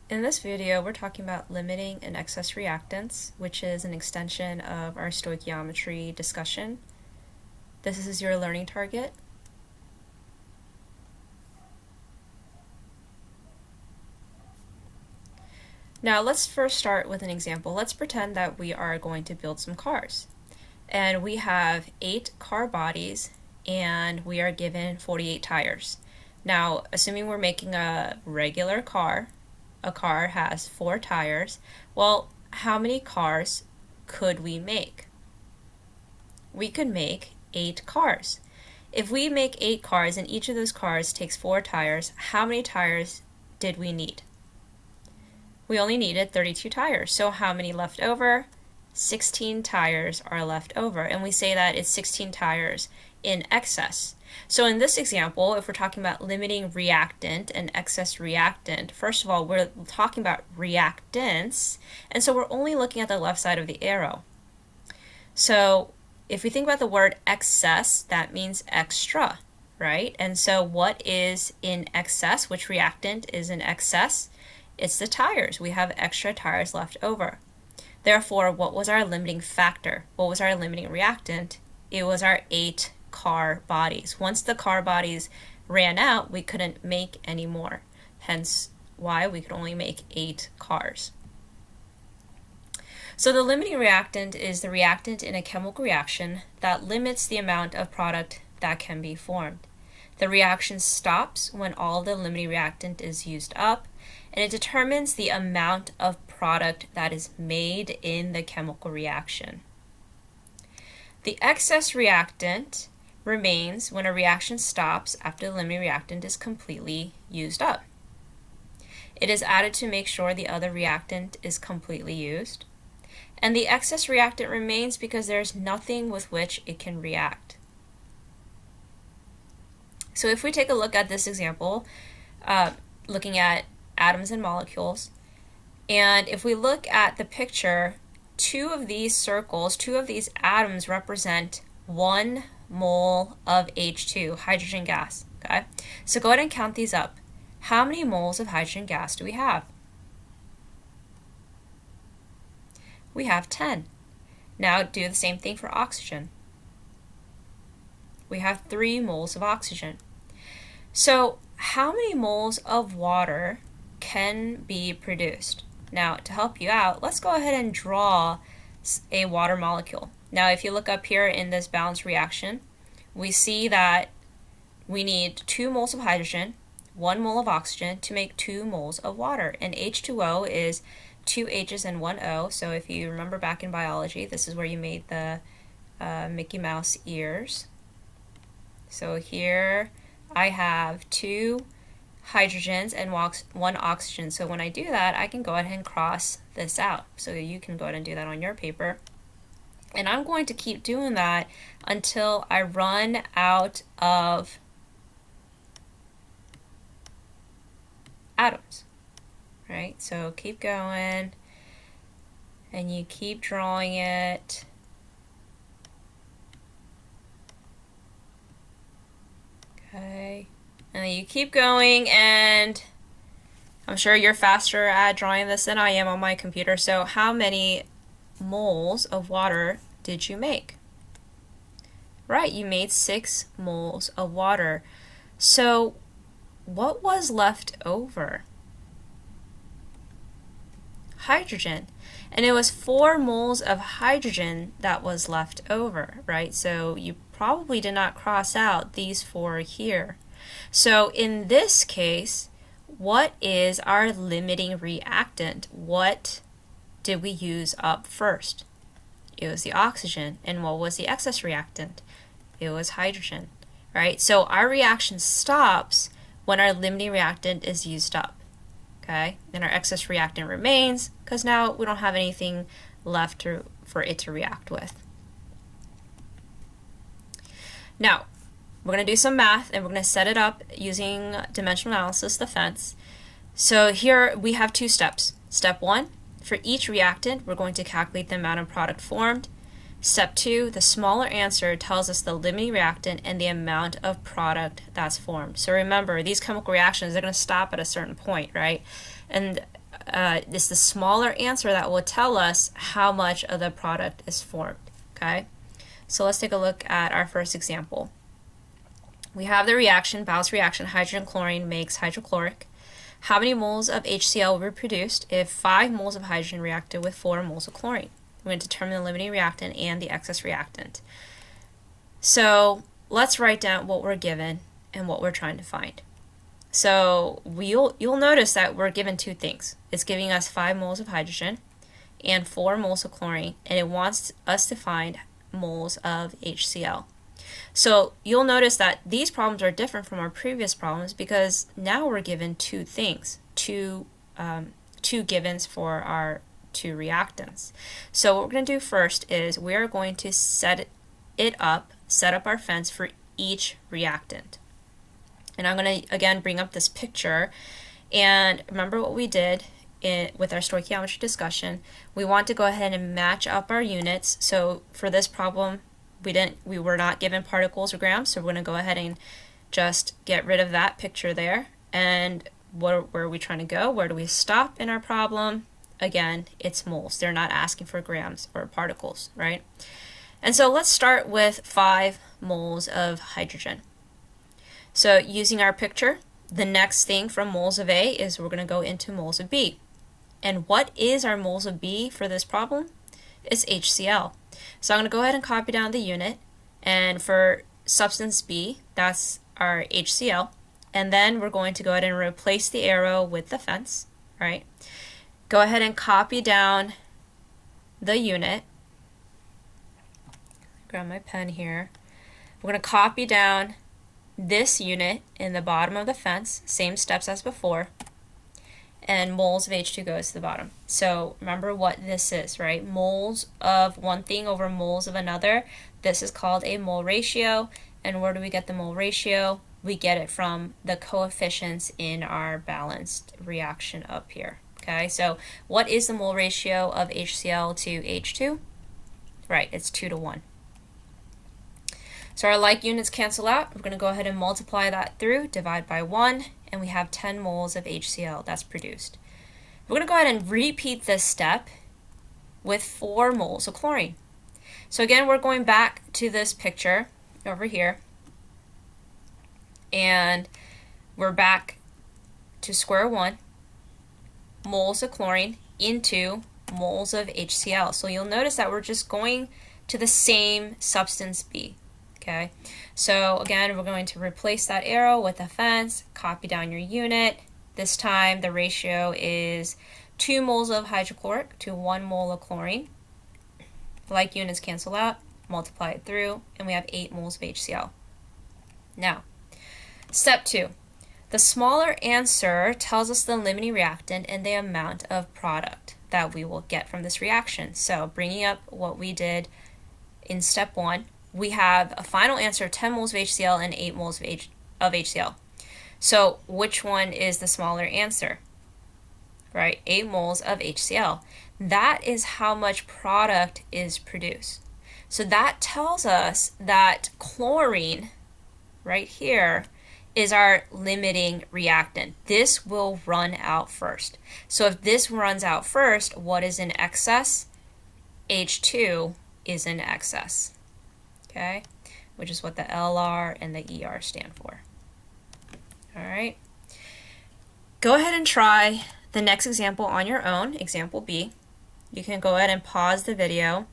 In this video, we're talking about limiting and excess reactants, which is an extension of our stoichiometry discussion. This is your learning target. Now let's first start with an example. Let's pretend that we are going to build some cars. And we have 8 car bodies and we are given 48 tires. Now, assuming we're making a regular car, a car has 4 tires. Well, how many cars could we make? We could make 8 cars. If we make 8 cars and each of those cars takes 4 tires, how many tires did we need? We only needed 32 tires. So how many left over? 16 tires are left over. And we say that it's 16 tires in excess. So in this example, if we're talking about limiting reactant and excess reactant, first of all, we're talking about reactants, and so we're only looking at the left side of the arrow. So if we think about the word excess, that means extra, right? And so what is in excess? Which reactant is in excess? It's the tires. We have extra tires left over. Therefore, what was our limiting factor? What was our limiting reactant? It was our 8 car bodies. Once the car bodies ran out, we couldn't make any more. Hence why we could only make 8 cars. So the limiting reactant is the reactant in a chemical reaction that limits the amount of product that can be formed. The reaction stops when all the limiting reactant is used up, and it determines the amount of product that is made in the chemical reaction. The excess reactant remains when a reaction stops after the limiting reactant is completely used up. It is added to make sure the other reactant is completely used. And the excess reactant remains because there's nothing with which it can react. So if we take a look at this example, looking at atoms and molecules, and if we look at the picture, 2 of these circles, 2 of these atoms represent 1 mole of H2, hydrogen gas, okay? So go ahead and count these up. How many moles of hydrogen gas do we have? We have 10. Now do the same thing for oxygen. We have 3 moles of oxygen. So how many moles of water can be produced? Now, to help you out, let's go ahead and draw a water molecule. Now, if you look up here in this balanced reaction, we see that we need 2 moles of hydrogen, 1 mole of oxygen to make 2 moles of water. And H2O is 2 H's and 1 O. So if you remember back in biology, this is where you made the Mickey Mouse ears. So here I have 2 hydrogens and 1 oxygen. So when I do that, I can go ahead and cross this out. So you can go ahead and do that on your paper. And I'm going to keep doing that until I run out of atoms, right? So keep going, and you keep drawing it. Okay. And then you keep going, and I'm sure you're faster at drawing this than I am on my computer. So how many moles of water did you make? Right, you made 6 moles of water. So what was left over? Hydrogen. And it was 4 moles of hydrogen that was left over, right? So you probably did not cross out these 4 here. So in this case, what is our limiting reactant? What did we use up first? It was the oxygen. And what was the excess reactant? It was hydrogen, right? So our reaction stops when our limiting reactant is used up, okay? And our excess reactant remains because now we don't have anything left for it to react with. Now, we're going to do some math, and we're going to set it up using dimensional analysis, the fence. So here we have 2 steps. Step 1, for each reactant, we're going to calculate the amount of product formed. Step 2, the smaller answer tells us the limiting reactant and the amount of product that's formed. So remember, these chemical reactions, they're going to stop at a certain point, right? And it's the smaller answer that will tell us how much of the product is formed. Okay, so let's take a look at our first example. We have the reaction, balanced reaction, hydrogen chlorine makes hydrochloric. How many moles of HCl will be produced if 5 moles of hydrogen reacted with 4 moles of chlorine? We're going to determine the limiting reactant and the excess reactant. So let's write down what we're given and what we're trying to find. So you'll notice that we're given two things. It's giving us 5 moles of hydrogen and 4 moles of chlorine, and it wants us to find moles of HCl. So you'll notice that these problems are different from our previous problems because now we're given two things, two givens for our two reactants. So what we're going to do first is we're going to set up our fence for each reactant. And I'm going to again bring up this picture, and remember what we did with our stoichiometric discussion. We want to go ahead and match up our units. So for this problem, we were not given particles or grams, so we're going to go ahead and just get rid of that picture there. And where are we trying to go? Where do we stop in our problem? Again, it's moles. They're not asking for grams or particles, right? And so let's start with 5 moles of hydrogen. So using our picture, the next thing from moles of A is we're going to go into moles of B. And what is our moles of B for this problem? It's HCl. So I'm going to go ahead and copy down the unit, and for substance B, that's our HCl, and then we're going to go ahead and replace the arrow with the fence, right? Go ahead and copy down the unit. Grab my pen here. We're going to copy down this unit in the bottom of the fence, same steps as before, and moles of H2 goes to the bottom. So remember what this is, right? Moles of one thing over moles of another. This is called a mole ratio. And where do we get the mole ratio? We get it from the coefficients in our balanced reaction up here. Okay, so what is the mole ratio of HCl to H2? Right, it's 2 to 1. So our like units cancel out. We're going to go ahead and multiply that through, divide by 1, and we have 10 moles of HCl that's produced. We're going to go ahead and repeat this step with 4 moles of chlorine. So again, we're going back to this picture over here, and we're back to square one, moles of chlorine into moles of HCl. So you'll notice that we're just going to the same substance B. Okay, so again, we're going to replace that arrow with a fence, copy down your unit. This time the ratio is 2 moles of hydrochloric to 1 mole of chlorine. Like units cancel out, multiply it through, and we have 8 moles of HCl. Now, step 2. The smaller answer tells us the limiting reactant and the amount of product that we will get from this reaction. So bringing up what we did in step 1, we have a final answer of 10 moles of HCl and 8 moles of HCl. So which one is the smaller answer? Right, 8 moles of HCl. That is how much product is produced. So that tells us that chlorine, right here, is our limiting reactant. This will run out first. So if this runs out first, what is in excess? H2 is in excess. Okay, which is what the LR and the ER stand for. All right. Go ahead and try the next example on your own, example B. You can go ahead and pause the video.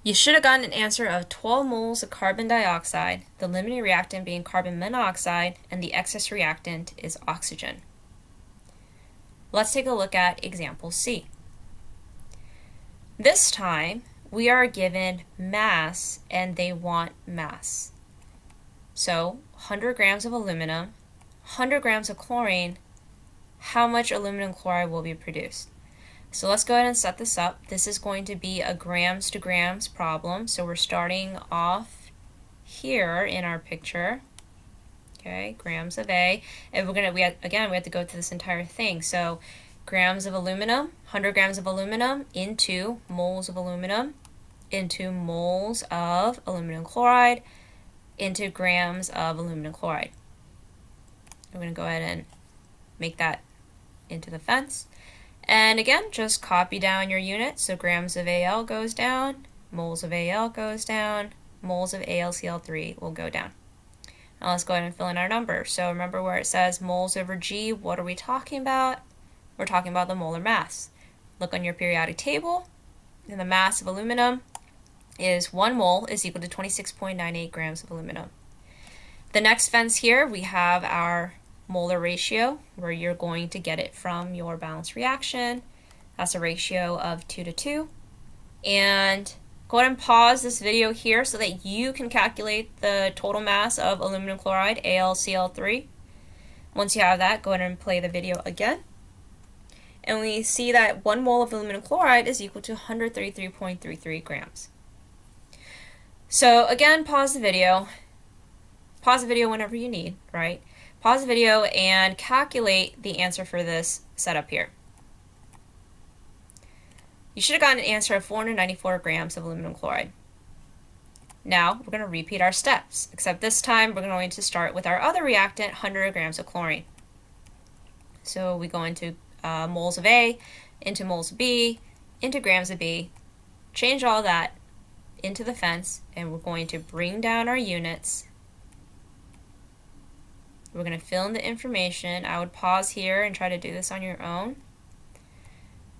You should have gotten an answer of 12 moles of carbon dioxide, the limiting reactant being carbon monoxide, and the excess reactant is oxygen. Let's take a look at example C. This time, we are given mass and they want mass. So 100 grams of aluminum, 100 grams of chlorine, how much aluminum chloride will be produced? So let's go ahead and set this up. This is going to be a grams to grams problem. So we're starting off here in our picture. Okay, grams of A. And we have to go through this entire thing. So grams of aluminum, 100 grams of aluminum into moles of aluminum. into moles of aluminum chloride into grams of aluminum chloride. I'm going to go ahead and make that into the fence. And again, just copy down your units. So grams of Al goes down, moles of Al goes down, moles of AlCl3 will go down. Now let's go ahead and fill in our numbers. So remember where it says moles over G, what are we talking about? We're talking about the molar mass. Look on your periodic table, and the mass of aluminum is 1 mole is equal to 26.98 grams of aluminum. The next fence here, we have our molar ratio, where you're going to get it from your balanced reaction. That's a ratio of 2 to 2. And go ahead and pause this video here so that you can calculate the total mass of aluminum chloride, AlCl3. Once you have that, go ahead and play the video again. And we see that 1 mole of aluminum chloride is equal to 133.33 grams. So again, pause the video. Pause the video whenever you need, right? Pause the video and calculate the answer for this setup here. You should have gotten an answer of 494 grams of aluminum chloride. Now we're going to repeat our steps, except this time we're going to start with our other reactant, 100 grams of chlorine. So we go into moles of A, into moles of B, into grams of B, change all that into the fence, and we're going to bring down our units. We're going to fill in the information. I would pause here and try to do this on your own.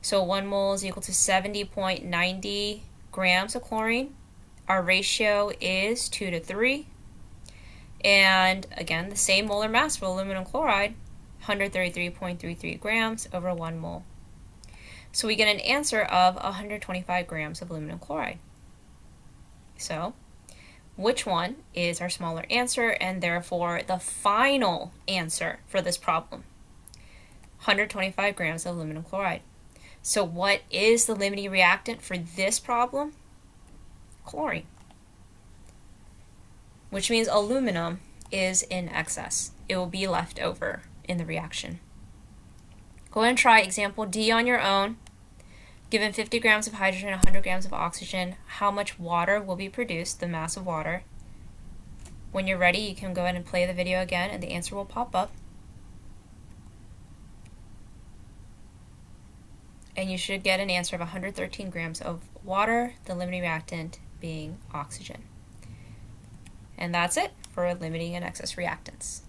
So 1 mole is equal to 70.90 grams of chlorine. Our ratio is 2 to 3. And again, the same molar mass for aluminum chloride, 133.33 grams over 1 mole. So we get an answer of 125 grams of aluminum chloride. So which one is our smaller answer and therefore the final answer for this problem? 125 grams of aluminum chloride. So what is the limiting reactant for this problem? Chlorine. Which means aluminum is in excess. It will be left over in the reaction. Go ahead and try example D on your own. Given 50 grams of hydrogen and 100 grams of oxygen, how much water will be produced, the mass of water? When you're ready, you can go ahead and play the video again and the answer will pop up. And you should get an answer of 113 grams of water, the limiting reactant being oxygen. And that's it for limiting and excess reactants.